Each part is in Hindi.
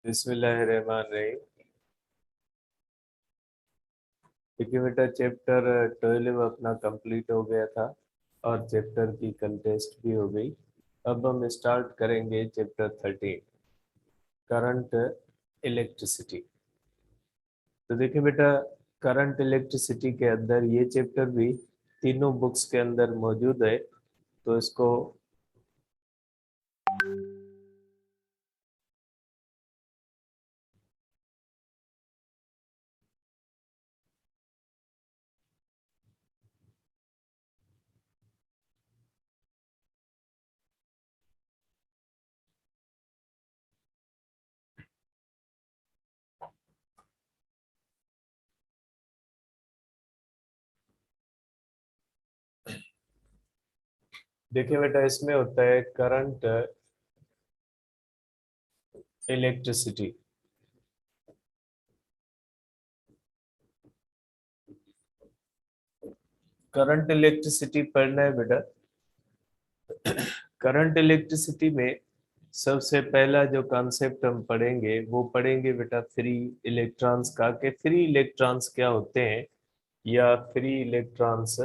बिस्मिल्लाहिर्रहमानिर्रहीम। देखिए बेटा, चैप्टर 12 अपना कंप्लीट हो गया था और चैप्टर की कंटेस्ट भी हो गई। अब हम स्टार्ट करेंगे चैप्टर 13, करंट इलेक्ट्रिसिटी। तो देखिए बेटा, करंट इलेक्ट्रिसिटी के अंदर ये चैप्टर भी तीनों बुक्स के अंदर मौजूद है। तो इसको देखिए बेटा, इसमें होता है करंट इलेक्ट्रिसिटी। करंट इलेक्ट्रिसिटी पढ़ना है बेटा। करंट इलेक्ट्रिसिटी में सबसे पहला जो कॉन्सेप्ट हम पढ़ेंगे वो पढ़ेंगे बेटा फ्री इलेक्ट्रॉन्स का, कि फ्री इलेक्ट्रॉन्स क्या होते हैं या फ्री इलेक्ट्रॉन्स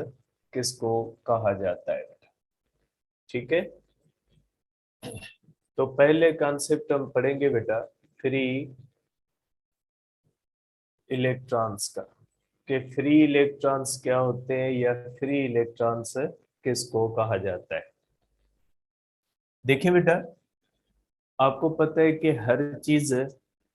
किसको कहा जाता है बेटा। ठीक है, तो पहले कॉन्सेप्ट हम पढ़ेंगे बेटा फ्री इलेक्ट्रॉन्स का, कि फ्री इलेक्ट्रॉन्स क्या होते हैं या फ्री इलेक्ट्रॉन्स किसको कहा जाता है। देखिए बेटा, आपको पता है कि हर चीज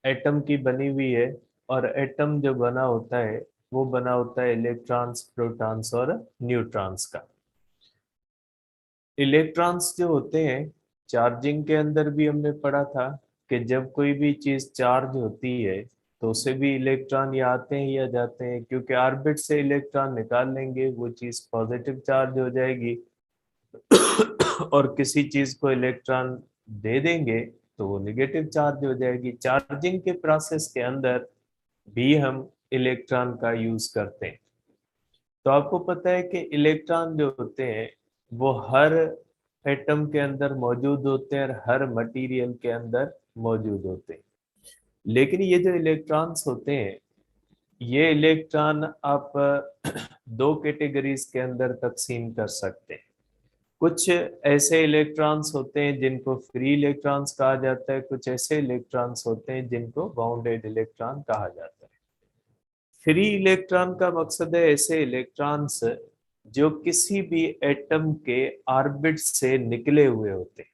एटम की बनी हुई है, और एटम जो बना होता है वो बना होता है इलेक्ट्रॉन्स, प्रोटॉन्स और न्यूट्रॉन्स का। इलेक्ट्रॉन्स जो होते हैं, चार्जिंग के अंदर भी हमने पढ़ा था कि जब कोई भी चीज चार्ज होती है तो उसे भी इलेक्ट्रॉन या आते हैं या जाते हैं, क्योंकि ऑर्बिट से इलेक्ट्रॉन निकाल लेंगे वो चीज पॉजिटिव चार्ज हो जाएगी और किसी चीज को इलेक्ट्रॉन दे देंगे तो वो निगेटिव चार्ज हो जाएगी। चार्जिंग के प्रोसेस के अंदर भी हम इलेक्ट्रॉन का यूज करते हैं। तो आपको पता है कि इलेक्ट्रॉन जो होते हैं वो हर एटम के अंदर मौजूद होते हैं और हर मटेरियल के अंदर मौजूद होते हैं। लेकिन ये जो इलेक्ट्रॉन्स होते हैं, ये इलेक्ट्रॉन आप दो कैटेगरीज के अंदर तकसीम कर सकते हैं। कुछ ऐसे इलेक्ट्रॉन्स होते हैं जिनको फ्री इलेक्ट्रॉन्स कहा जाता है, कुछ ऐसे इलेक्ट्रॉन्स होते हैं जिनको बाउंडेड इलेक्ट्रॉन कहा जाता है। फ्री इलेक्ट्रॉन का मकसद है ऐसे इलेक्ट्रॉन्स जो किसी भी एटम के ऑर्बिट से निकले हुए होते हैं।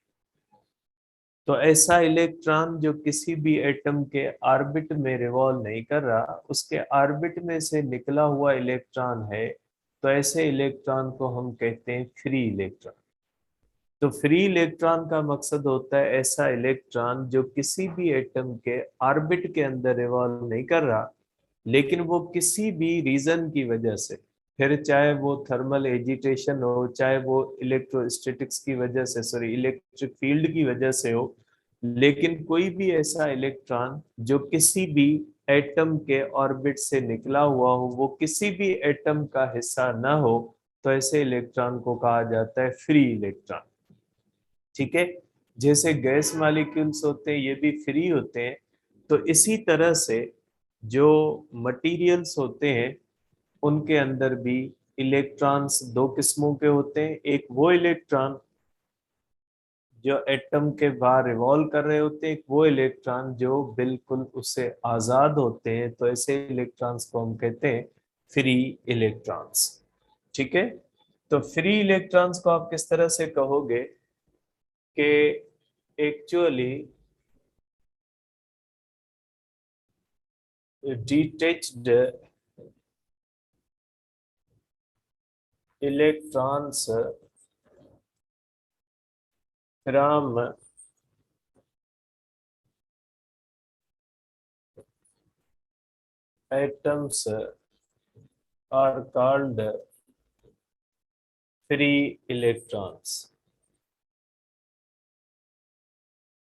तो ऐसा इलेक्ट्रॉन जो किसी भी एटम के ऑर्बिट में रिवॉल्व नहीं कर रहा, उसके ऑर्बिट में से निकला हुआ इलेक्ट्रॉन है, तो ऐसे इलेक्ट्रॉन को हम कहते हैं फ्री इलेक्ट्रॉन। तो फ्री इलेक्ट्रॉन का मकसद होता है ऐसा इलेक्ट्रॉन जो किसी भी एटम के ऑर्बिट के अंदर रिवॉल्व नहीं कर रहा, लेकिन वो किसी भी रीजन की वजह से, फिर चाहे वो थर्मल एजिटेशन हो, चाहे वो इलेक्ट्रोस्टैटिक्स की वजह से, सॉरी इलेक्ट्रिक फील्ड की वजह से हो, लेकिन कोई भी ऐसा इलेक्ट्रॉन जो किसी भी एटम के ऑर्बिट से निकला हुआ हो, वो किसी भी एटम का हिस्सा ना हो, तो ऐसे इलेक्ट्रॉन को कहा जाता है फ्री इलेक्ट्रॉन। ठीक है, जैसे गैस मॉलिक्यूल्स होते हैं ये भी फ्री होते हैं, तो इसी तरह से जो मटेरियल्स होते हैं उनके अंदर भी इलेक्ट्रॉन्स दो किस्मों के होते हैं। एक वो इलेक्ट्रॉन जो एटम के बाहर रिवॉल्व कर रहे होते हैं, एक वो इलेक्ट्रॉन जो बिल्कुल उससे आजाद होते हैं, तो ऐसे इलेक्ट्रॉन्स को हम कहते हैं फ्री इलेक्ट्रॉन्स। ठीक है, तो फ्री इलेक्ट्रॉन्स को आप किस तरह से कहोगे कि actually detached electrons from atoms are called free electrons।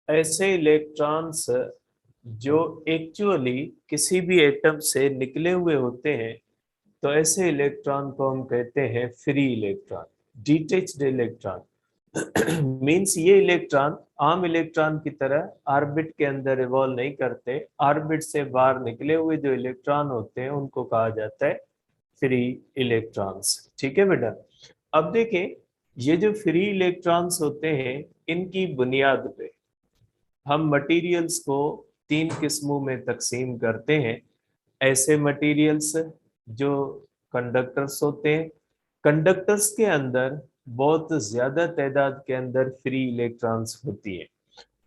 ऐसे इलेक्ट्रॉन्स जो एक्चुअली किसी भी एटम से निकले हुए होते हैं, तो ऐसे इलेक्ट्रॉन को हम कहते हैं free electron, detached electron. Means ये इलेक्ट्रॉन आम इलेक्ट्रॉन की तरह ऑर्बिट के अंदर रिवॉल्व नहीं करते, ऑर्बिट से बाहर निकले हुए जो इलेक्ट्रॉन होते हैं उनको कहा जाता है फ्री इलेक्ट्रॉन्स। ठीक है बेटा। अब देखें, ये जो फ्री इलेक्ट्रॉन्स होते हैं इनकी बुनियाद पे हम मटेरियल्स को तीन किस्मों में तकसीम करते हैं। ऐसे मटेरियल्स जो कंडक्टर्स होते हैं, कंडक्टर्स के अंदर बहुत ज्यादा तादाद के अंदर फ्री इलेक्ट्रॉन्स होती है।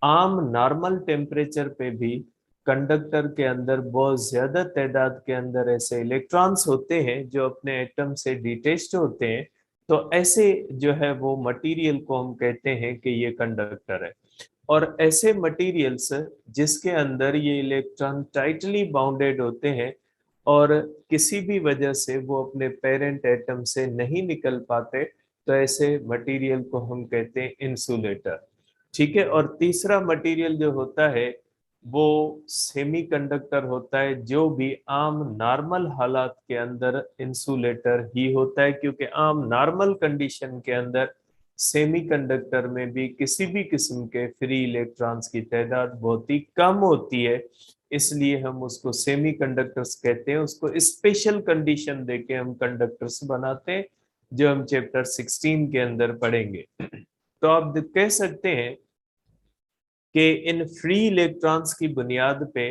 आम नॉर्मल टेम्परेचर पे भी कंडक्टर के अंदर बहुत ज्यादा तादाद के अंदर ऐसे इलेक्ट्रॉन्स होते हैं जो अपने एटम से डिटेच्ड होते हैं। तो ऐसे जो है वो मटेरियल को हम कहते हैं कि ये कंडक्टर है। और ऐसे मटेरियल्स जिसके अंदर ये इलेक्ट्रॉन टाइटली बाउंडेड होते हैं और किसी भी वजह से वो अपने पेरेंट एटम से नहीं निकल पाते, तो ऐसे मटेरियल को हम कहते हैं इंसुलेटर। ठीक है। और तीसरा मटेरियल जो होता है वो सेमीकंडक्टर होता है, जो भी आम नॉर्मल हालात के अंदर इंसुलेटर ही होता है, क्योंकि आम नॉर्मल कंडीशन के अंदर सेमीकंडक्टर में भी किसी भी किस्म के फ्री इलेक्ट्रॉन्स की तादाद बहुत ही कम होती है। इसलिए हम उसको सेमीकंडक्टर्स कहते हैं। उसको स्पेशल कंडीशन देके हम कंडक्टर्स बनाते हैं, जो हम चैप्टर 16 के अंदर पढ़ेंगे। तो आप कह सकते हैं कि इन फ्री इलेक्ट्रॉन्स की बुनियाद पे,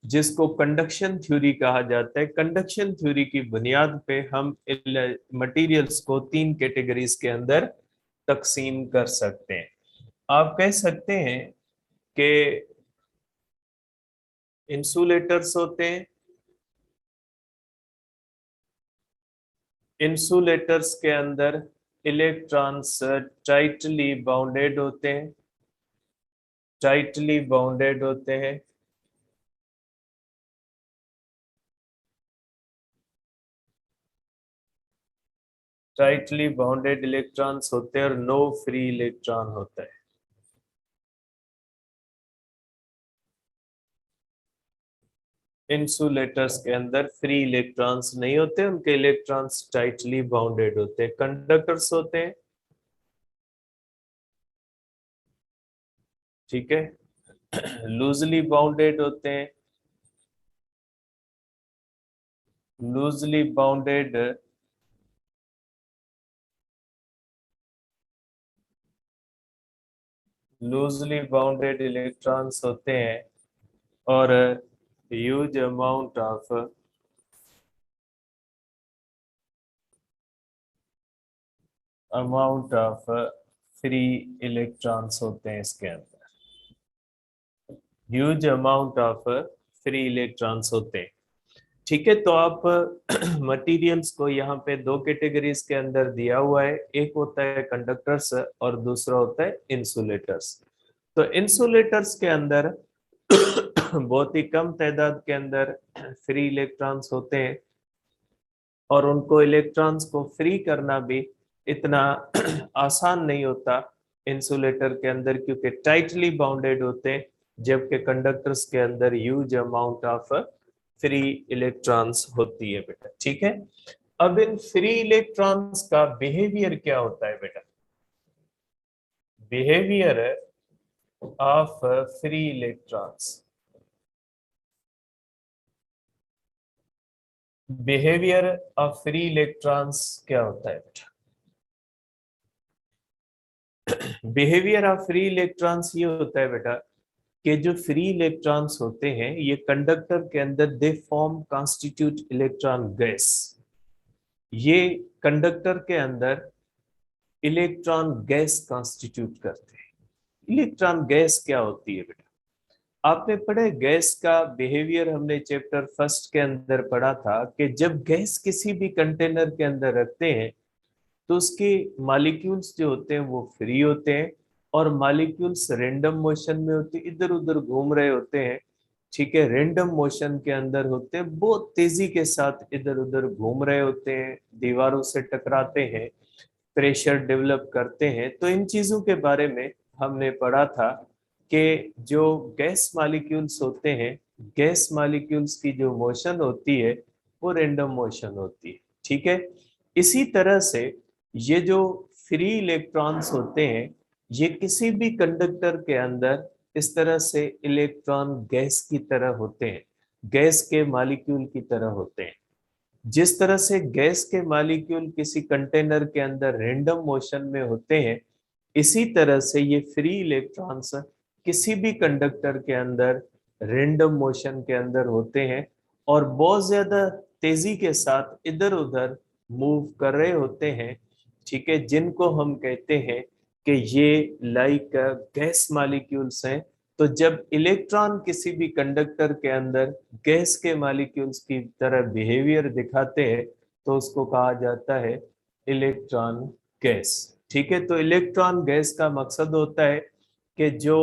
जिसको कंडक्शन थ्योरी कहा जाता है, कंडक्शन थ्योरी की बुनियाद पे हम मटेरियल्स को तीन कैटेगरीज के अंदर तकसीम कर सकते हैं। आप कह सकते हैं कि इंसुलेटर्स होते हैं, इंसुलेटर्स के अंदर इलेक्ट्रॉन्स टाइटली बाउंडेड होते हैं, टाइटली बाउंडेड होते हैं। टाइटली बाउंडेड इलेक्ट्रॉन्स होते हैं और नो फ्री इलेक्ट्रॉन होता है। इंसुलेटर्स के अंदर फ्री इलेक्ट्रॉन्स नहीं होते, उनके इलेक्ट्रॉन्स टाइटली बाउंडेड होते हैं। कंडक्टर्स होते हैं, ठीक है, लूजली बाउंडेड होते हैं। Loosely bounded loosely bounded electrons होते हैं और huge amount of free electrons होते हैं इसके अंदर। Huge amount of free electrons होते हैं। ठीक है। तो आप मटेरियल्स को यहाँ पे दो कैटेगरीज के अंदर दिया हुआ है, एक होता है कंडक्टर्स और दूसरा होता है इंसुलेटर्स। तो इंसुलेटर्स के अंदर बहुत ही कम तादाद के अंदर फ्री इलेक्ट्रॉन्स होते हैं और उनको इलेक्ट्रॉन्स को फ्री करना भी इतना आसान नहीं होता इंसुलेटर के अंदर, क्योंकि टाइटली बाउंडेड होते हैं, जबकि कंडक्टर्स के अंदर huge amount of free electrons होती है बेटा। ठीक है। अब इन फ्री इलेक्ट्रॉन्स का बिहेवियर क्या होता है बेटा? Behaviour of free electrons, behaviour of free electrons क्या होता है बेटा? बिहेवियर ऑफ फ्री इलेक्ट्रॉन्स ये होता है बेटा कि जो फ्री इलेक्ट्रॉन्स होते हैं ये कंडक्टर के अंदर they form constitute electron gas. ये कंडक्टर के अंदर इलेक्ट्रॉन गैस कॉन्स्टिट्यूट करते हैं। इलेक्ट्रॉन गैस क्या होती है बेटा? आपने पढ़े गैस का बिहेवियर, हमने चैप्टर फर्स्ट के अंदर पढ़ा था कि जब गैस किसी भी कंटेनर के अंदर रखते हैं तो उसके मॉलिक्यूल्स जो होते हैं वो फ्री होते हैं और मॉलिक्यूल्स रैंडम मोशन में होते हैं, इधर उधर घूम रहे होते हैं। ठीक है, रैंडम मोशन के अंदर होते हैं, बहुत तेजी के साथ इधर उधर घूम रहे होते हैं, दीवारों से टकराते हैं, प्रेशर डेवलप करते हैं। तो इन चीजों के बारे में हमने पढ़ा था कि जो गैस मॉलिक्यूल्स होते हैं, गैस मॉलिक्यूल्स की जो मोशन होती है वो रैंडम मोशन होती है। ठीक है। इसी तरह से ये जो फ्री इलेक्ट्रॉन्स होते हैं ये किसी भी कंडक्टर के अंदर इस तरह से इलेक्ट्रॉन गैस की तरह होते हैं, गैस के मॉलिक्यूल की तरह होते हैं। जिस तरह से गैस के मॉलिक्यूल किसी कंटेनर के अंदर रैंडम मोशन में होते हैं, इसी तरह से ये फ्री इलेक्ट्रॉन्स किसी भी कंडक्टर के अंदर रैंडम मोशन के अंदर होते हैं और बहुत ज्यादा तेजी के साथ इधर उधर मूव कर रहे होते हैं। ठीक है, जिनको हम कहते हैं कि ये लाइक गैस मॉलिक्यूल्स हैं। तो जब इलेक्ट्रॉन किसी भी कंडक्टर के अंदर गैस के मॉलिक्यूल्स की तरह बिहेवियर दिखाते हैं तो उसको कहा जाता है इलेक्ट्रॉन गैस। ठीक है, तो इलेक्ट्रॉन गैस का मकसद होता है कि जो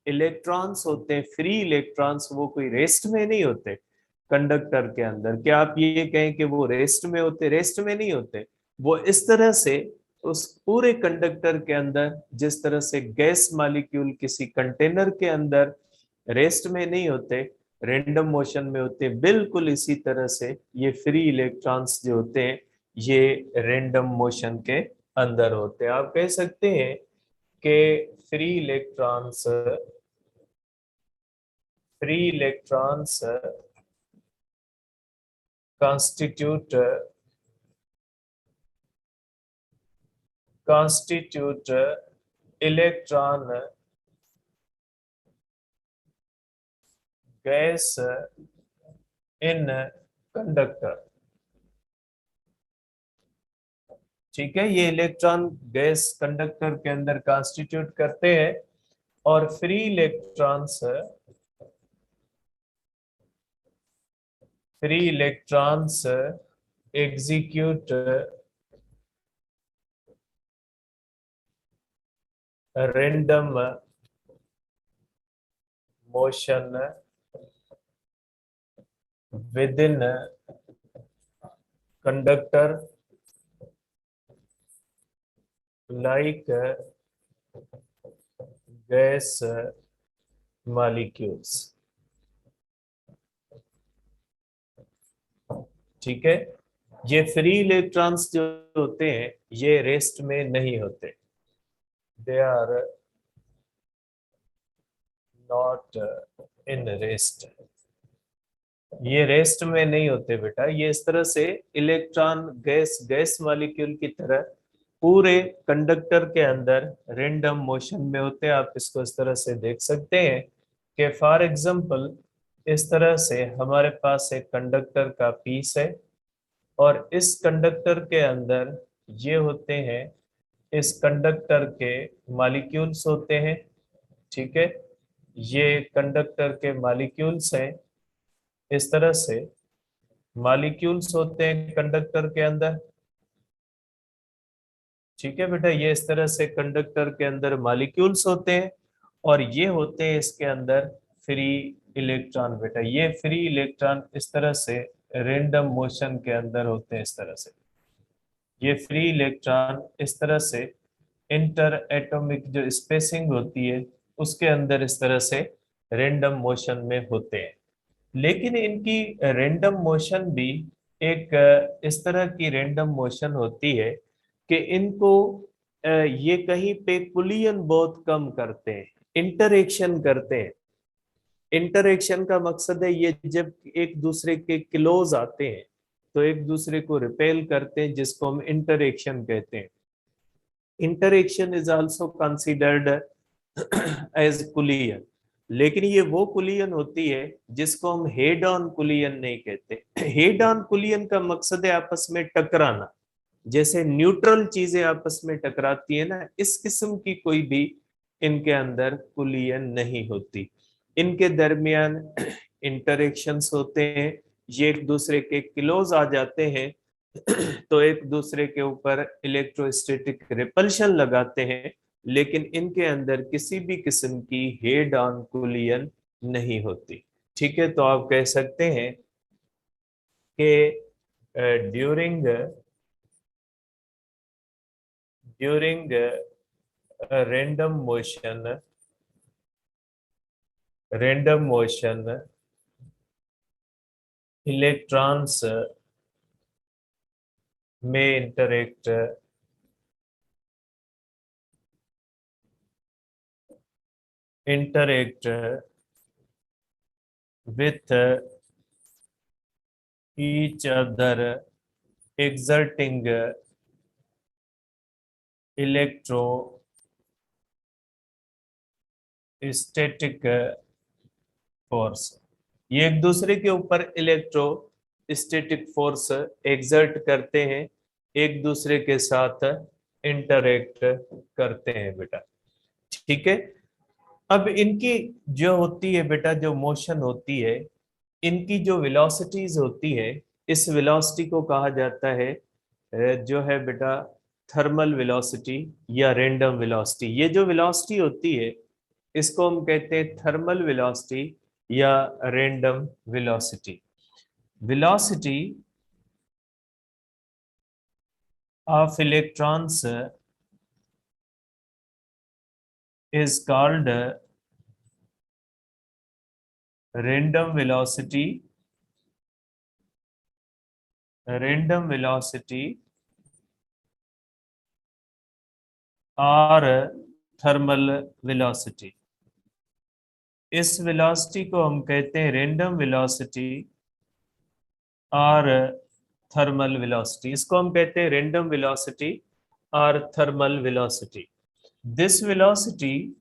इलेक्ट्रॉन्स होते हैं, फ्री इलेक्ट्रॉन्स, वो कोई रेस्ट में नहीं होते कंडक्टर के अंदर। क्या आप ये कहें कि वो रेस्ट में होते? रेस्ट में नहीं होते। वो इस तरह से उस पूरे कंडक्टर के अंदर, जिस तरह से गैस मॉलिक्यूल किसी कंटेनर के अंदर रेस्ट में नहीं होते, रैंडम मोशन में होते, बिल्कुल इसी तरह से ये फ्री इलेक्ट्रॉन्स जो होते हैं ये रैंडम मोशन के अंदर होते हैं। आप कह सकते हैं कि free electrons constitute constitute electron gas in conductor। ठीक है, ये इलेक्ट्रॉन गैस कंडक्टर के अंदर कॉन्स्टिट्यूट करते हैं और free electrons execute random motion within conductor like gas molecules। ठीक है, ये फ्री इलेक्ट्रॉन्स जो होते हैं ये रेस्ट में नहीं होते, they are not in rest. ये रेस्ट में नहीं होते बेटा, ये इस तरह से इलेक्ट्रॉन गैस मॉलिक्यूल की तरह पूरे कंडक्टर के अंदर रैंडम मोशन में होते हैं। आप इसको इस तरह से देख सकते हैं कि फॉर एग्जांपल इस तरह से हमारे पास एक कंडक्टर का पीस है और इस कंडक्टर के अंदर ये होते हैं, इस कंडक्टर के मॉलिक्यूल्स होते हैं। ठीक है, ये कंडक्टर के मॉलिक्यूल्स हैं, इस तरह से मॉलिक्यूल्स होते हैं कंडक्टर के अंदर। ठीक है बेटा, ये इस तरह से कंडक्टर के अंदर मॉलिक्यूल्स होते हैं और ये होते हैं इसके अंदर फ्री इलेक्ट्रॉन। बेटा ये फ्री इलेक्ट्रॉन इस तरह से रैंडम मोशन के अंदर होते हैं, इस तरह से ये फ्री इलेक्ट्रॉन इस तरह से इंटर एटॉमिक जो स्पेसिंग होती है उसके अंदर इस तरह से रैंडम मोशन में होते हैं। लेकिन इनकी रैंडम मोशन भी एक इस तरह की रैंडम मोशन होती है कि इनको ये कहीं पे कुलियन बहुत कम करते हैं, इंटरेक्शन करते हैं। इंटरेक्शन का मकसद है ये जब एक दूसरे के क्लोज आते हैं तो एक दूसरे को रिपेल करते हैं, जिसको हम इंटरेक्शन कहते हैं। Interaction is also considered as collision, लेकिन ये वो कुलियन होती है जिसको हम हेड ऑन कुलियन नहीं कहते। हेड ऑन कुलियन का मकसद है आपस में टकराना, जैसे न्यूट्रल चीजें आपस में टकराती है ना, इस किस्म की कोई भी इनके अंदर कुलियन नहीं होती। इनके दरमियान इंटरेक्शंस होते हैं, ये एक दूसरे के क्लोज आ जाते हैं तो एक दूसरे के ऊपर इलेक्ट्रोस्टैटिक रिपल्शन लगाते हैं, लेकिन इनके अंदर किसी भी किस्म की हेड ऑन कुलियन नहीं होती। ठीक है, तो आप कह सकते हैं कि during during random motion electrons may interact interact with each other, exerting electrostatic force. ये एक दूसरे के ऊपर इलेक्ट्रोस्टैटिक फोर्स एक्सर्ट करते हैं, एक दूसरे के साथ इंटरेक्ट करते हैं बेटा। ठीक है। अब इनकी जो होती है बेटा, जो मोशन होती है, इनकी जो वेलोसिटीज होती है, इस वेलोसिटी को कहा जाता है जो है बेटा थर्मल वेलोसिटी या रैंडम वेलोसिटी। ये जो वेलोसिटी होती है इसको हम कहते हैं थर्मल वेलोसिटी या random velocity. Velocity of electrons is called random velocity, random velocity और थर्मल वेलोसिटी। इस वेलोसिटी को हम कहते हैं रैंडम वेलोसिटी और थर्मल वेलोसिटी। इसको हम कहते हैं रैंडम वेलोसिटी और thermal velocity. This velocity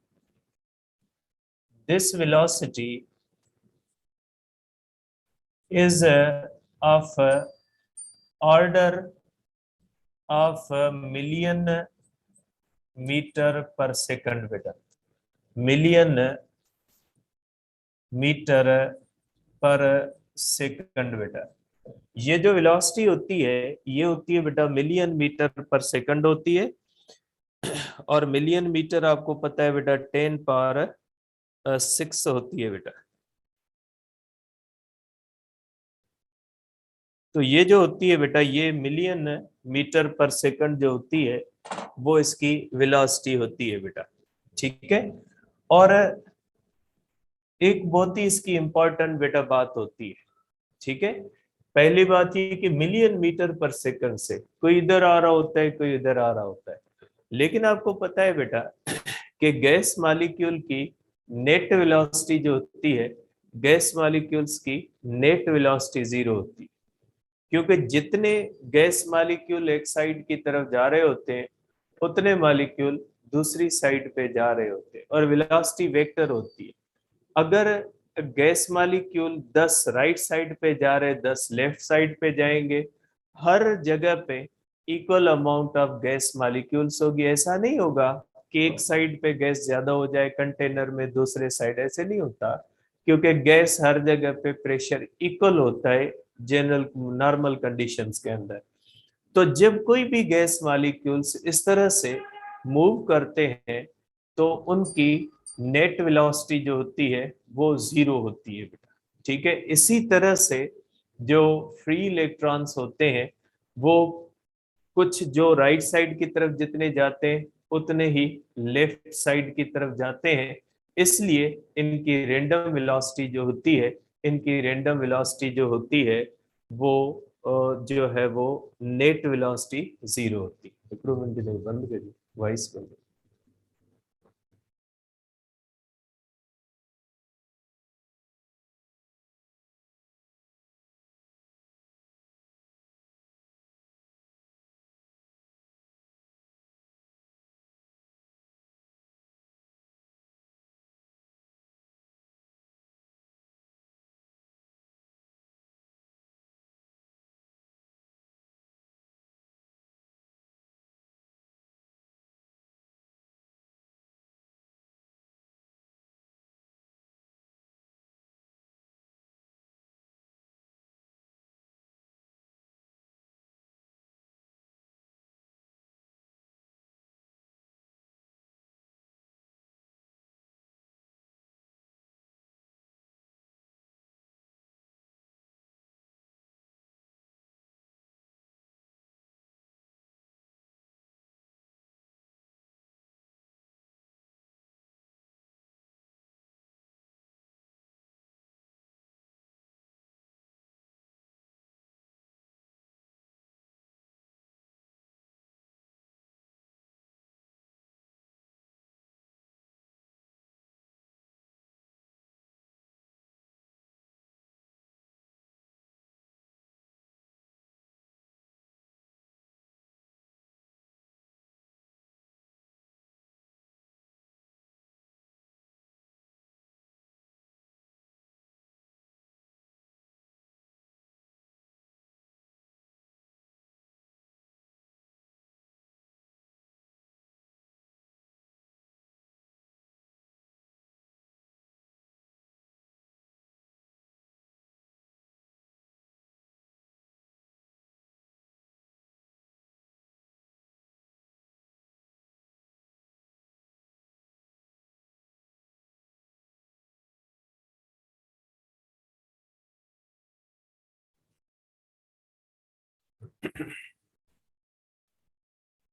this velocity is of order of million metre per second बेटा, मिलियन मीटर पर सेकंड बेटा। ये जो वेलोसिटी होती है ये होती है बेटा मिलियन मीटर पर सेकंड होती है। और मिलियन मीटर आपको पता है बेटा 10⁻⁶ होती है बेटा। तो ये जो होती है बेटा, ये मिलियन मीटर पर सेकंड जो होती है वो इसकी वेलोसिटी होती है बेटा। ठीक है। और एक बहुत ही इसकी इंपॉर्टेंट बेटा बात होती है। ठीक है। पहली बात ये कि मिलियन मीटर पर सेकंड से कोई इधर आ रहा होता है, कोई इधर आ रहा होता है। लेकिन आपको पता है बेटा कि गैस मॉलिक्यूल की नेट वेलोसिटी जो होती है, गैस मॉलिक्यूल्स की नेट वेलोसिटी 0 होती है। क्योंकि जितने गैस मॉलिक्यूल एक साइड की तरफ जा रहे होते हैं उतने मॉलिक्यूल दूसरी साइड पे जा रहे होते हैं और वेलोसिटी वेक्टर होती है। अगर गैस मॉलिक्यूल 10 राइट साइड पे जा रहे, 10 लेफ्ट साइड पे जाएंगे, हर जगह पे equal amount of gas molecules होगी। ऐसा नहीं होगा कि एक साइड पे गैस ज्यादा हो जाए कंटेनर में, दूसरे साइड, ऐसे नहीं होता। क्योंकि गैस हर जगह पे प्रेशर इक्वल होता है जनरल नॉर्मल कंडीशंस के अंदर। तो जब कोई भी गैस मॉलिक्यूल्स इस तरह से मूव करते हैं तो उनकी नेट वेलोसिटी जो होती है वो 0 होती है बेटा। ठीक है। इसी तरह से जो फ्री इलेक्ट्रॉन्स होते हैं वो कुछ जो राइट साइड की तरफ जितने जाते हैं उतने ही लेफ्ट साइड की तरफ जाते हैं। इसलिए इनकी रैंडम वेलोसिटी जो होती है, इनकी रैंडम वेलोसिटी जो होती है वो जो है वो नेट वेलोसिटी 0 होती है। बंद करिए, वॉइस बंद।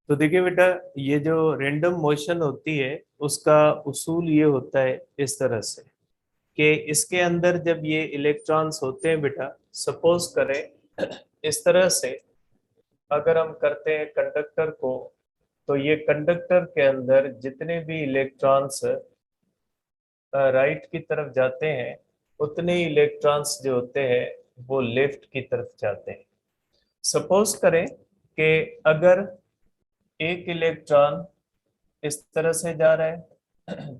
तो देखिए बेटा, ये जो रेंडम मोशन होती है उसका उसूल ये होता है इस तरह से कि इसके अंदर जब ये इलेक्ट्रॉन्स होते हैं बेटा, सपोज करें इस तरह से अगर हम करते हैं कंडक्टर को, तो ये कंडक्टर के अंदर जितने भी इलेक्ट्रॉन्स राइट की तरफ जाते हैं, उतने ही इलेक्ट्रॉन्स जो होते हैं वो लेफ्ट की तरफ जाते हैं। सपोज करें कि अगर एक इलेक्ट्रॉन इस तरह से जा रहा है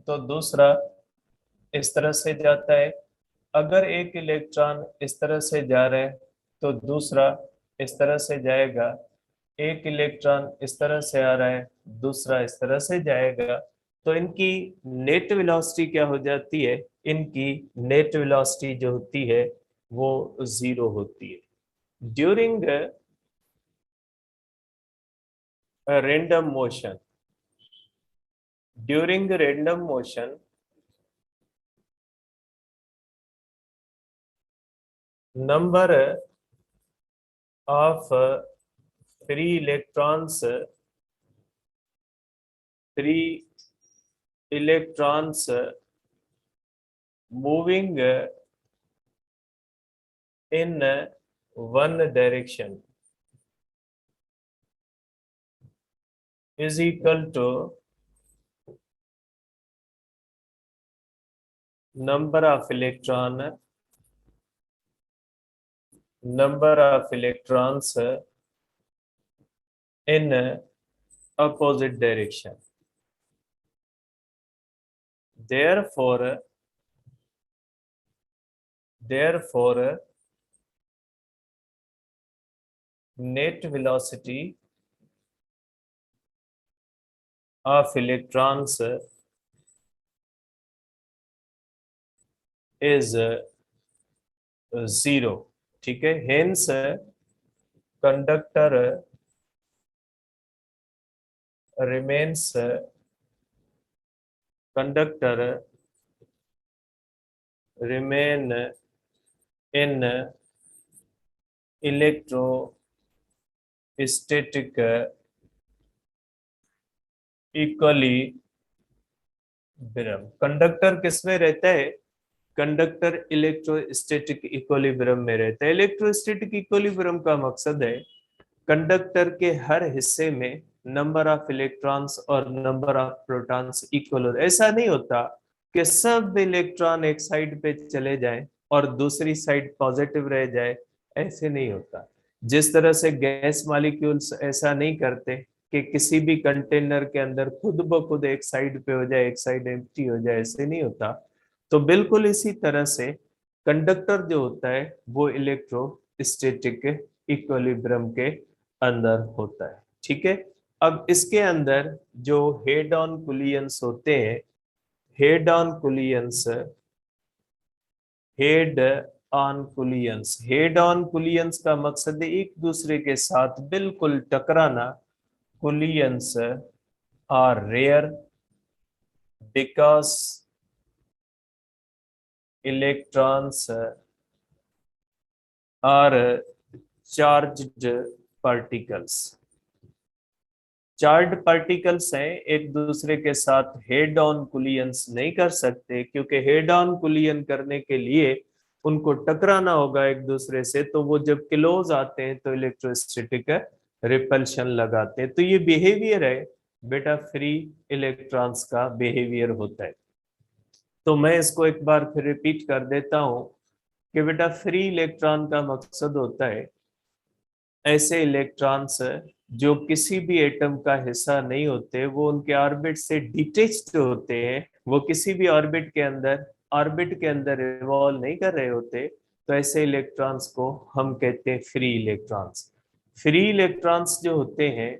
तो दूसरा इस तरह से जाता है। अगर एक इलेक्ट्रॉन इस तरह से जा रहा है तो दूसरा इस तरह से जाएगा। एक इलेक्ट्रॉन इस तरह से आ रहा है, दूसरा इस तरह से जाएगा। तो इनकी नेट वेलोसिटी क्या हो जाती है? इनकी नेट वेलोसिटी जो होती है वो जीरो होती है। During random motion, during random motion, number of free electrons, free electrons moving in one direction is equal to number of electrons in opposite direction. Therefore, net velocity of electrons is zero. ठीक है, hence conductor remains conductor remain in electrostatic equilibrium. Conductor किसमें रहता है? कंडक्टर इलेक्ट्रोस्टैटिक इक्विलिब्रियम में रहता है। इलेक्ट्रोस्टैटिक इक्विलिब्रियम का मकसद है कंडक्टर के हर हिस्से में नंबर ऑफ इलेक्ट्रॉन्स और नंबर ऑफ प्रोटॉन्स इक्वल हो। ऐसा नहीं होता कि सब इलेक्ट्रॉन एक साइड पे चले जाएं और दूसरी साइड पॉजिटिव रह जाए, ऐसे नहीं होता। जिस तरह से गैस मॉलिक्यूल्स ऐसा नहीं करते कि किसी भी कंटेनर के अंदर खुद ब खुद एक साइड पे हो जाए, एक साइड एम्प्टी हो जाए, ऐसे नहीं होता। तो बिल्कुल इसी तरह से कंडक्टर जो होता है वो इलेक्ट्रोस्टैटिक इक्विलिब्रियम के अंदर होता है। ठीक है, अब इसके अंदर जो हेड ऑन कुलियंस होते हैं, head on collisions, head head on collisions का मकसद है एक दूसरे के साथ बिल्कुल टकराना। Collisions are rare because electrons are charged particles. Charge particles हैं, एक दूसरे के साथ हेड ऑन कुलियंस नहीं कर सकते, क्योंकि हेड ऑन कुलियन करने के लिए उनको टकराना होगा एक दूसरे से। तो वो जब क्लोज आते हैं तो इलेक्ट्रोस्टैटिक रिपल्शन लगाते हैं। तो ये बिहेवियर है बेटा फ्री इलेक्ट्रॉन्स का बिहेवियर होता है। तो मैं इसको एक बार फिर रिपीट कर देता हूं कि बेटा फ्री इलेक्ट्रॉन का मकसद होता है ऐसे इलेक्ट्रॉन्स जो किसी भी एटम का हिस्सा नहीं होते, वो उनके ऑर्बिट से डिटेच्ड होते हैं, वो किसी भी ऑर्बिट के अंदर रिवॉल्व नहीं कर रहे होते। तो ऐसे इलेक्ट्रॉन्स को हम कहते हैं फ्री इलेक्ट्रॉन्स। फ्री इलेक्ट्रॉन्स जो होते हैं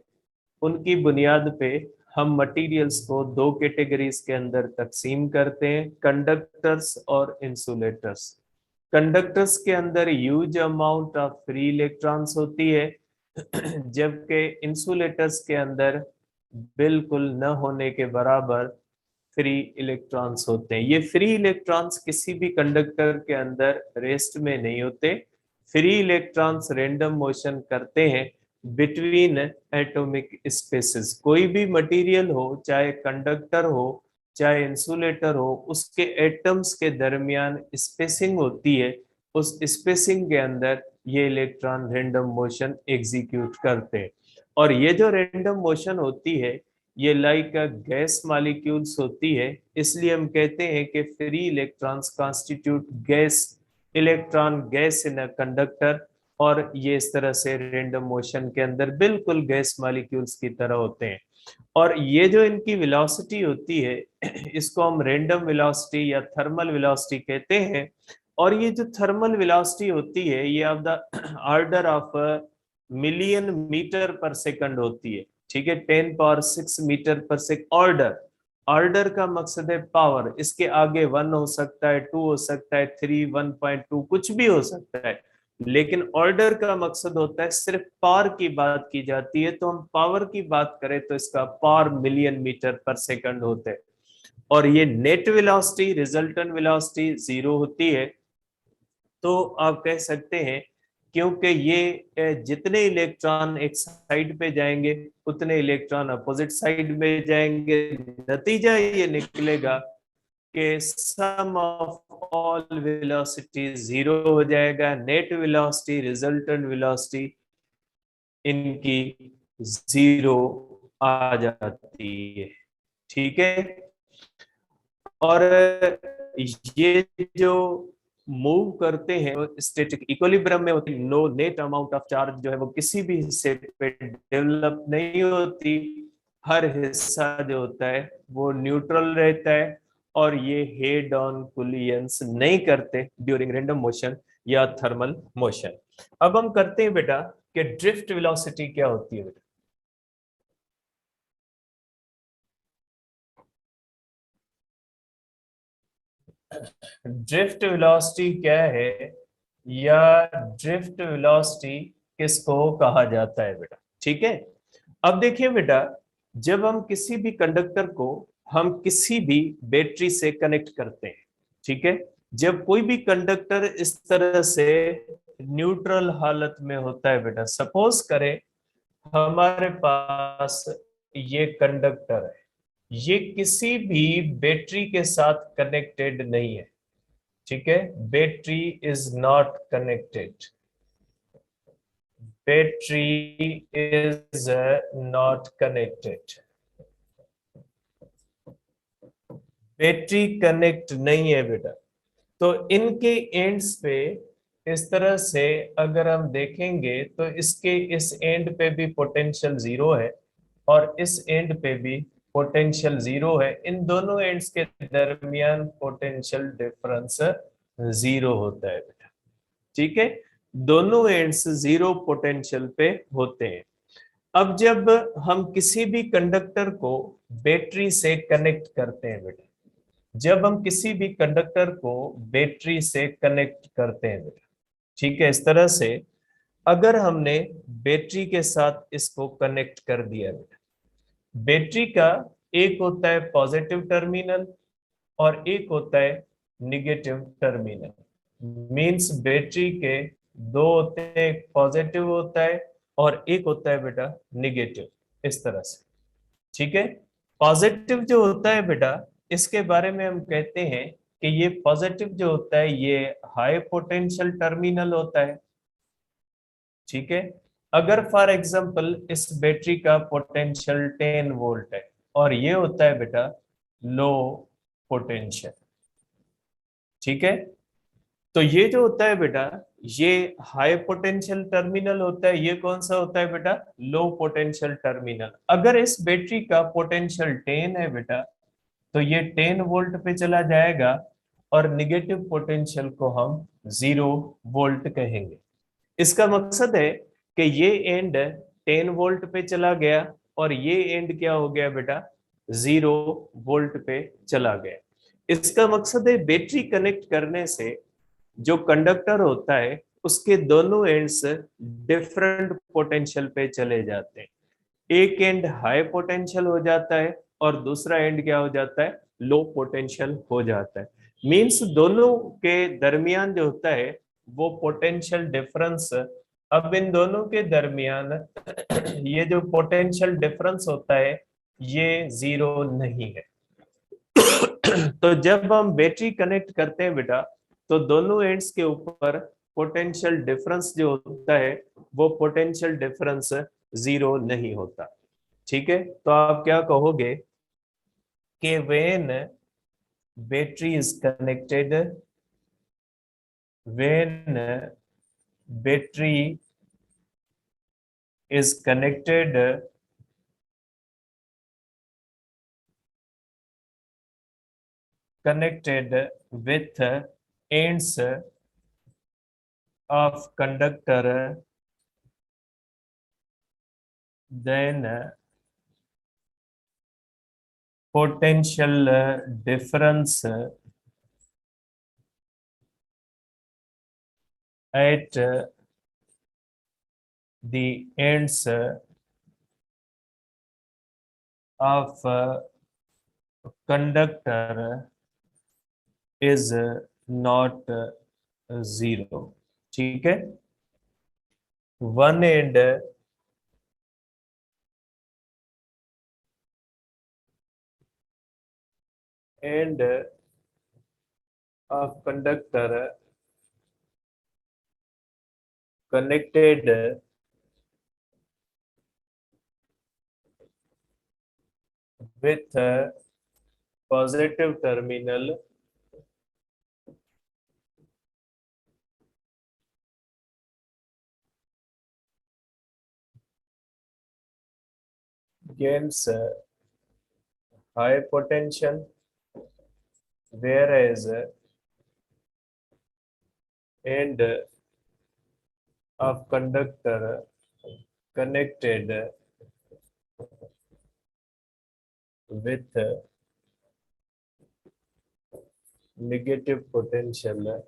उनकी बुनियाद पे हम मटेरियल्स को दो कैटेगरीज के अंदर तकसीम करते हैं, कंडक्टर्स और इंसुलेटर्स। कंडक्टर्स के अंदर huge amount of free electrons होती है, जबकि इंसुलेटर्स के अंदर बिल्कुल न होने के बराबर फ्री इलेक्ट्रॉन्स होते हैं। ये फ्री इलेक्ट्रॉन्स किसी भी कंडक्टर के अंदर रेस्ट में नहीं होते। फ्री इलेक्ट्रॉन्स रैंडम मोशन करते हैं बिटवीन एटॉमिक स्पेसेस। कोई भी मटेरियल हो, चाहे कंडक्टर हो चाहे इंसुलेटर हो, उसके एटम्स के दरमियान स्पेसिंग होती है। उस स्पेसिंग के अंदर ये इलेक्ट्रॉन रैंडम मोशन एग्जीक्यूट करते हैं। और ये जो रैंडम मोशन होती है ये लाइक गैस मॉलिक्यूल्स होती है, इसलिए हम कहते हैं कि free electrons constitute gas electron gas in a conductor. और ये इस तरह से रैंडम मोशन के अंदर बिल्कुल गैस मॉलिक्यूल्स की तरह होते हैं। और ये जो इनकी वेलोसिटी होती है इसको हम रैंडम वेलोसिटी या थर्मल वेलोसिटी कहते हैं। और ये जो थर्मल वेलोसिटी होती है ये of the order of million metre per second होती है। ठीक है, 10 power 6 metre per second. Order, order का मकसद है पावर। इसके आगे 1 हो सकता है, 2 हो सकता है, 3, 1.2 कुछ भी हो सकता है, लेकिन ऑर्डर का मकसद होता है सिर्फ पावर की बात की जाती है। तो हम पावर की बात करें तो इसका power million metre per second होते हैं। और ये net velocity resultant velocity zero होती है। तो आप कह सकते हैं क्योंकि ये जितने इलेक्ट्रॉन एक साइड पे जाएंगे उतने इलेक्ट्रॉन अपोजिट साइड में जाएंगे। नतीजा ये निकलेगा कि सम ऑफ ऑल वेलोसिटी जीरो हो जाएगा। नेट वेलोसिटी रिजल्टेंट वेलोसिटी इनकी जीरो आ जाती है। ठीक है, और ये जो मूव करते हैं स्टैटिक इक्विलिब्रियम में होती है। No net amount of charge जो है वो किसी भी हिस्से पे डेवलप नहीं होती। हर हिस्सा जो होता है वो न्यूट्रल रहता है। और ये हेड ऑन कोलिजन्स नहीं करते ड्यूरिंग रैंडम मोशन या थर्मल मोशन। अब हम करते हैं बेटा कि ड्रिफ्ट वेलोसिटी क्या होती है बेटा। ड्रिफ्ट वेलोसिटी क्या है या ड्रिफ्ट वेलोसिटी किसको कहा जाता है बेटा। ठीक है, अब देखिए बेटा, जब हम किसी भी कंडक्टर को हम किसी भी बैटरी से कनेक्ट करते हैं, ठीक है, जब कोई भी कंडक्टर इस तरह से न्यूट्रल हालत में होता है बेटा, सपोज करें हमारे पास ये कंडक्टर है, ये किसी भी बैटरी के साथ कनेक्टेड नहीं है। ठीक है, battery is not connected, battery is not connected, battery connect नहीं है बेटा। तो इनके एंड्स पे इस तरह से अगर हम देखेंगे तो इसके इस एंड पे भी पोटेंशियल जीरो है और इस एंड पे भी पोटेंशियल जीरो है। इन दोनों एंड्स के दरमियान पोटेंशियल डिफरेंस जीरो होता है बेटा। ठीक है, दोनों एंड्स जीरो पोटेंशियल पे होते हैं। अब जब हम किसी भी कंडक्टर को बैटरी से कनेक्ट करते हैं बेटा, जब हम किसी भी कंडक्टर को बैटरी से कनेक्ट करते हैं बेटा, ठीक है, इस तरह से अगर हमने बैटरी के साथ इसको कनेक्ट कर दिया बेटा, बैटरी का एक होता है पॉजिटिव टर्मिनल और एक होता है निगेटिव टर्मिनल। मींस बैटरी के दो होते हैं, एक पॉजिटिव होता है और एक होता है बेटा निगेटिव, इस तरह से। ठीक है, पॉजिटिव जो होता है बेटा इसके बारे में हम कहते हैं कि ये पॉजिटिव जो होता है ये हाई पोटेंशियल टर्मिनल होता है। ठीक है, अगर फॉर एग्जांपल इस बैटरी का पोटेंशियल 10 वोल्ट है और ये होता है बेटा लो पोटेंशियल। ठीक है, तो ये जो होता है बेटा ये हाई पोटेंशियल टर्मिनल होता है। ये कौन सा होता है बेटा, लो पोटेंशियल टर्मिनल। अगर इस बैटरी का पोटेंशियल 10 है बेटा तो ये 10 वोल्ट पे चला जाएगा और निगेटिव पोटेंशियल को हम 0 वोल्ट कहेंगे। इसका मकसद है कि ये एंड 10 वोल्ट पे चला गया और ये एंड क्या हो गया बेटा 0 वोल्ट पे चला गया। इसका मकसद है बैटरी कनेक्ट करने से जो कंडक्टर होता है उसके दोनों एंड्स डिफरेंट पोटेंशियल पे चले जाते हैं। एक एंड हाई पोटेंशियल हो जाता है और दूसरा एंड क्या हो जाता है, लो पोटेंशियल हो जाता है। मींस दोनों के दरमियान जो होता है वो पोटेंशियल डिफरेंस अब इन दोनों के दरमियान ये जो पोटेंशियल डिफरेंस होता है ये जीरो नहीं है। तो जब हम बैटरी कनेक्ट करते हैं बेटा, तो दोनों एंड्स के ऊपर पोटेंशियल डिफरेंस जो होता है वो पोटेंशियल डिफरेंस जीरो नहीं होता। ठीक है, तो आप क्या कहोगे कि when battery is connected, when battery is connected with ends of conductor, then potential difference at the ends of conductor is not zero। ठीक है, one end of conductor connected with positive terminal gains high potential, whereas end of conductor connected with negative potential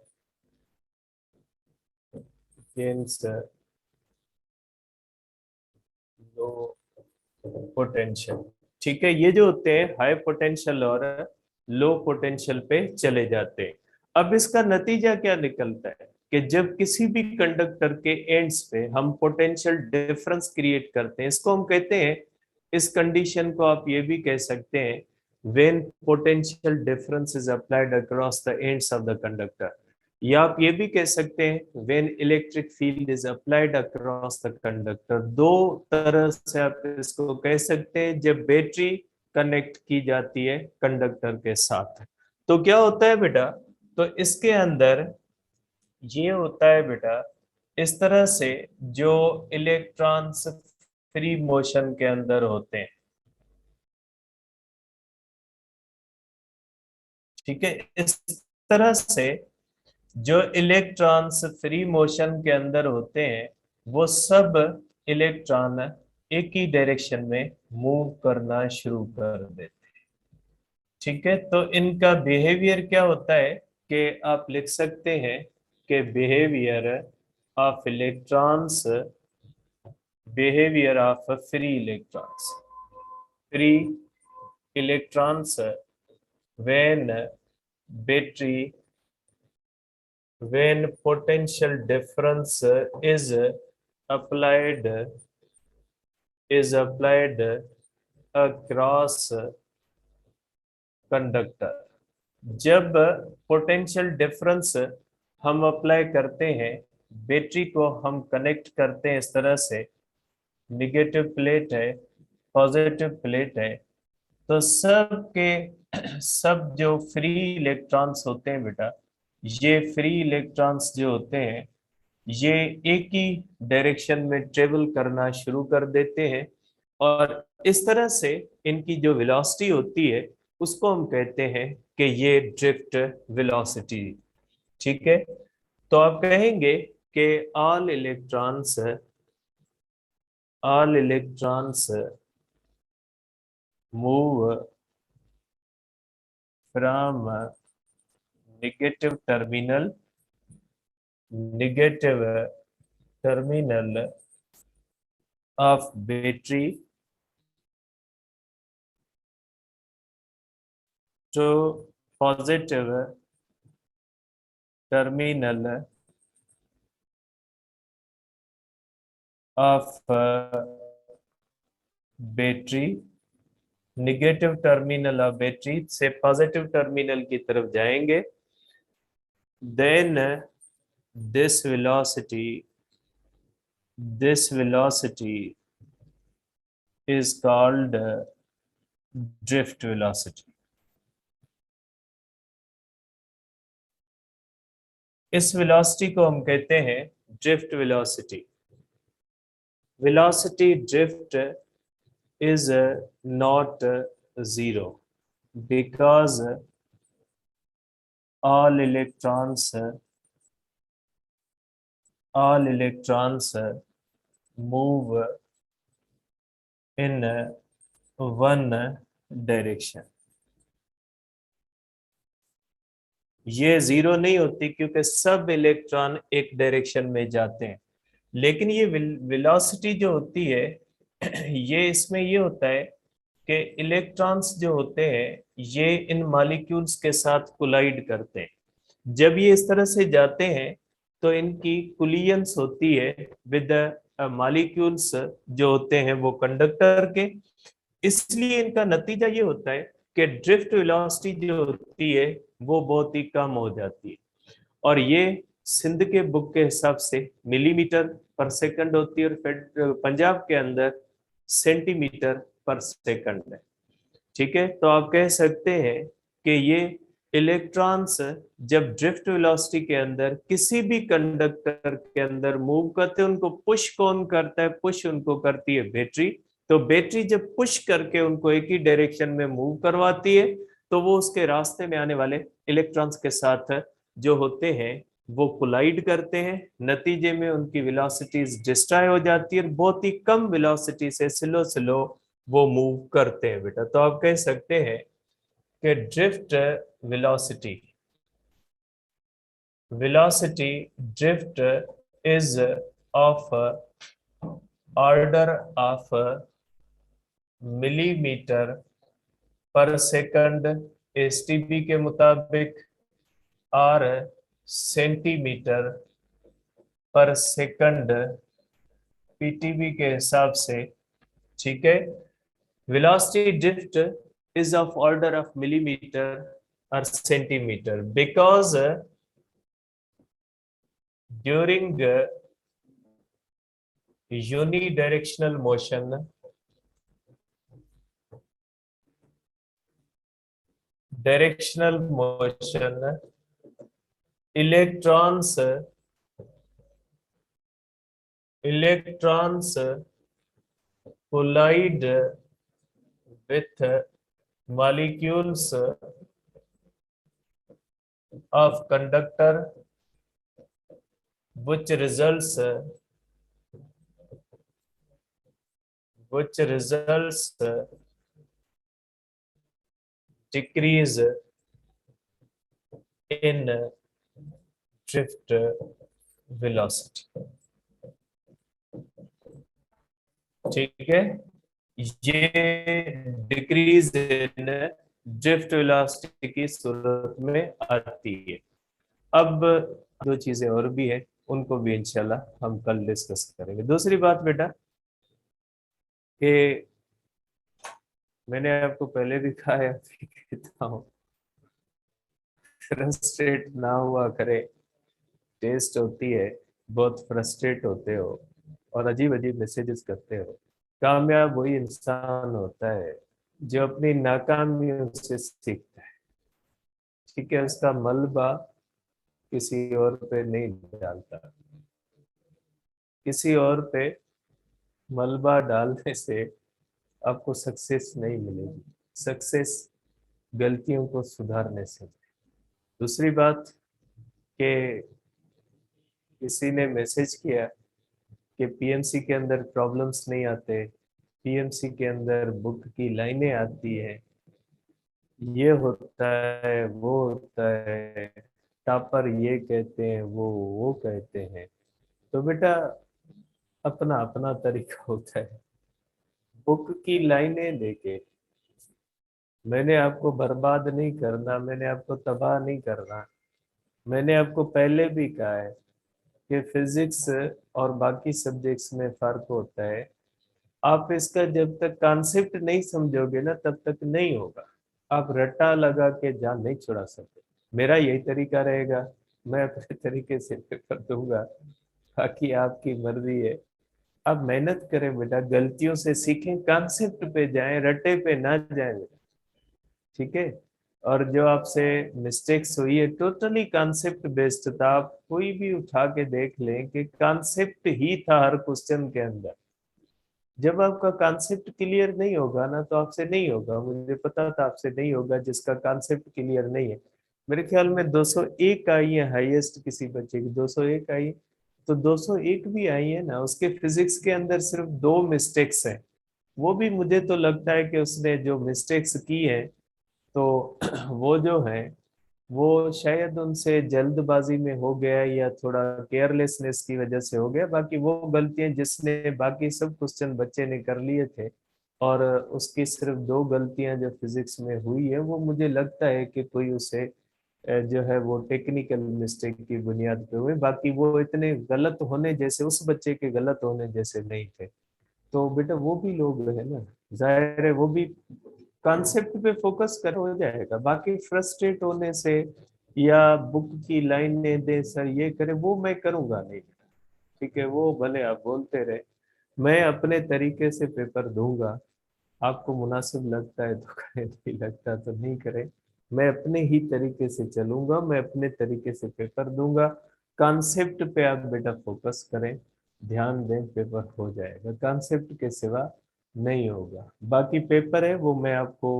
gains low potential. ठीक है, ये जो होते हैं हाई पोटेंशियल और लो पोटेंशियल पे चले जाते हैं। अब इसका नतीजा क्या निकलता है कि जब किसी भी कंडक्टर के एंड्स पे हम पोटेंशियल डिफरेंस क्रिएट करते हैं, इसको हम कहते हैं, इस कंडीशन को आप ये भी कह सकते हैं when potential difference is applied across the ends of the conductor, या आप ये भी कह सकते हैं when electric field is applied across the conductor. दो तरह से आप इसको कह सकते हैं जब बैटरी कनेक्ट की जाती है कंडक्टर के साथ। तो क्या होता है बेटा, तो इसके अंदर ये होता है बेटा, इस तरह से जो इलेक्ट्रॉन्स फ्री मोशन के अंदर होते हैं, ठीक है, इस तरह से जो इलेक्ट्रॉन्स फ्री मोशन के अंदर होते हैं वो सब इलेक्ट्रॉन एक ही डायरेक्शन में मूव करना शुरू कर देते हैं। ठीक है, तो इनका बिहेवियर क्या होता है कि आप लिख सकते हैं कि behaviour of electrons, behaviour of free electrons, free electrons when battery, when potential difference applied is applied across conductor. जब पोटेंशियल डिफरेंस हम अप्लाई करते हैं, बैटरी को हम कनेक्ट करते हैं इस तरह से, निगेटिव प्लेट है, पॉजिटिव प्लेट है, तो सब के सब जो फ्री इलेक्ट्रॉन्स होते हैं बेटा, ये फ्री इलेक्ट्रॉन्स जो होते हैं ये एक ही डायरेक्शन में ट्रेवल करना शुरू कर देते हैं, और इस तरह से इनकी जो वेलोसिटी होती है उसको हम कहते हैं कि ये ड्रिफ्ट वेलोसिटी। ठीक है, तो आप कहेंगे कि all electrons move from negative terminal, negative terminal of battery to positive terminal of battery, negative terminal of battery से पॉजिटिव टर्मिनल की तरफ जाएंगे, then this velocity is called drift velocity. इस वेलोसिटी को हम कहते हैं drift velocity. Velocity drift is not zero because all electrons move in one direction. ये जीरो नहीं होती क्योंकि सब इलेक्ट्रॉन एक डायरेक्शन में जाते हैं, लेकिन ये वेलोसिटी जो होती है ये इसमें ये होता है कि इलेक्ट्रॉन्स जो होते हैं ये इन मॉलिक्यूल्स के साथ कोलाइड करते हैं. जब ये इस तरह से जाते हैं तो इनकी कुलियंस होती है विद मॉलिक्यूल्स जो होते हैं वो कंडक्टर के, इसलिए इनका नतीजा ये होता है कि ड्रिफ्ट वेलोसिटी जो होती है वो बहुत ही कम हो जाती है. और ये सिंध के बुक के हिसाब से मिलीमीटर पर सेकंड होती है और पंजाब के अंदर सेंटीमीटर पर सेकंड है. ठीक है, तो आप कह सकते हैं कि ये इलेक्ट्रॉन्स जब ड्रिफ्ट वेलोसिटी के अंदर किसी भी कंडक्टर के अंदर मूव करते हैं, उनको पुश कौन करता है? पुश उनको करती है बैटरी. तो बैटरी जब पुश करके उनको एक ही डायरेक्शन में मूव करवाती है तो वो उसके रास्ते में आने वाले इलेक्ट्रॉन्स के साथ जो होते हैं वो कोलाइड करते हैं, नतीजे में उनकी वेलोसिटीज डिस्ट्रॉय हो जाती है और बहुत ही कम वेलोसिटी से स्लो स्लो वो मूव करते हैं बेटा. तो आप कह सकते हैं कि drift velocity drift is of order of millimetre पर सेकंड एसटीपी के मुताबिक और सेंटीमीटर पर सेकंड पीटीबी के हिसाब से. ठीक है, velocity drift is of order of millimeter or centimeter because during unidirectional motion electrons collide with molecules of conductor which results decrease in drift velocity. ठीक है, ये डिक्रीज इन ड्रिफ्ट वेलोसिटी की सूरत में आती है. अब दो चीजें और भी है, उनको भी इंशाल्लाह हम कल डिस्कस करेंगे. दूसरी बात बेटा कि मैंने आपको पहले भी कहा है, कहता हूँ, फ्रस्ट्रेट ना हुआ करे. टेस्ट होती है, बहुत फ्रस्ट्रेट होते हो और अजीब अजीब मैसेजेस करते हो. कामयाब वही इंसान होता है जो अपनी नाकामियों से सीखता है. ठीक है, उसका मलबा किसी और पे नहीं डालता. किसी और पे मलबा डालने से आपको सक्सेस नहीं मिलेगी. सक्सेस गलतियों को सुधारने से. दूसरी बात कि किसी ने मैसेज किया कि पीएमसी के अंदर प्रॉब्लम्स नहीं आते, पीएमसी के अंदर बुक की लाइनें आती है, ये होता है वो होता है, टॉपर ये कहते हैं वो कहते हैं. तो बेटा अपना अपना तरीका होता है. बुक की लाइनें देके मैंने आपको बर्बाद नहीं करना, मैंने आपको तबाह नहीं करना. मैंने आपको पहले भी कहा है कि फिजिक्स और बाकी सब्जेक्ट्स में फर्क होता है। आप इसका जब तक कॉन्सेप्ट नहीं समझोगे ना तब तक नहीं होगा। आप रट्टा लगा के जान नहीं छुड़ा सकते। मेरा यही तरीका रहेगा, मैं अपने तरीके से पेपर दूंगा, बाकी आपकी मर्जी है। आप मेहनत करें बेटा, गलतियों से सीखें, कॉन्सेप्ट पे जाएं, रट्टे पे ना जाएं बेटा, ठीक है। और जो आपसे मिस्टेक्स हुई है टोटली कॉन्सेप्ट बेस्ड था। आप कोई भी उठा के देख लें कि कॉन्सेप्ट ही था हर क्वेश्चन के अंदर। जब आपका कॉन्सेप्ट क्लियर नहीं होगा ना तो आपसे नहीं होगा, मुझे पता था आपसे नहीं होगा जिसका कॉन्सेप्ट क्लियर नहीं है। मेरे ख्याल में 201 आई है हाईएस्ट किसी बच्चे की, 201 आई। तो 201 भी आई है ना, उसके फिजिक्स के अंदर सिर्फ दो मिस्टेक्स हैं। वो भी मुझे तो लगता है कि उसने जो मिस्टेक्स की है तो वो जो है वो शायद उनसे जल्दबाजी में हो गया या थोड़ा केयरलेसनेस की वजह से हो गया। बाकी वो गलतियां जिसने बाकी सब क्वेश्चन बच्चे ने कर लिए थे और उसकी सिर्फ दो गलतियां जो फिजिक्स में हुई है, वो मुझे लगता है कि कोई उसे जो है वो टेक्निकल मिस्टेक की बुनियाद पे हुए। बाकी वो इतने गलत होने जैसे, उस बच्चे के गलत होने जैसे नहीं थे। तो बेटा वो भी लोग है ना, जाहिर है वो भी कॉन्सेप्ट पे फोकस कर हो जाएगा। बाकी फ्रस्ट्रेट होने से या बुक की लाइनें दे सर ये करे, वो मैं करूंगा नहीं। ठीक है, वो भले आप बोलते रहे, मैं अपने तरीके से पेपर दूंगा। आपको मुनासिब लगता है तो करें, नहीं लगता तो नहीं करें। मैं अपने ही तरीके से चलूंगा, मैं अपने तरीके से पेपर दूंगा। कॉन्सेप्ट पे आप बेटा फोकस करें, ध्यान दें, पेपर हो जाएगा, कॉन्सेप्ट के सिवा नहीं होगा। बाकी पेपर है वो मैं आपको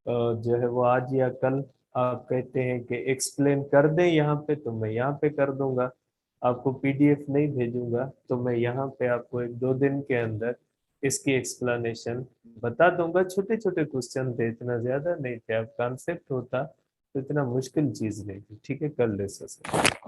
जो है वो आज या कल, आप कहते हैं कि एक्सप्लेन कर दें यहाँ पे तो मैं यहाँ पे कर दूंगा। आपको पीडीएफ नहीं भेजूंगा तो मैं यहाँ पे आपको एक दो दिन के अंदर इसकी एक्सप्लेनेशन बता दूंगा। छोटे छोटे क्वेश्चन थे, इतना ज्यादा नहीं थे। अब कॉन्सेप्ट होता तो इतना मुश्किल चीज नहीं थी। ठीक है, कर ले सर।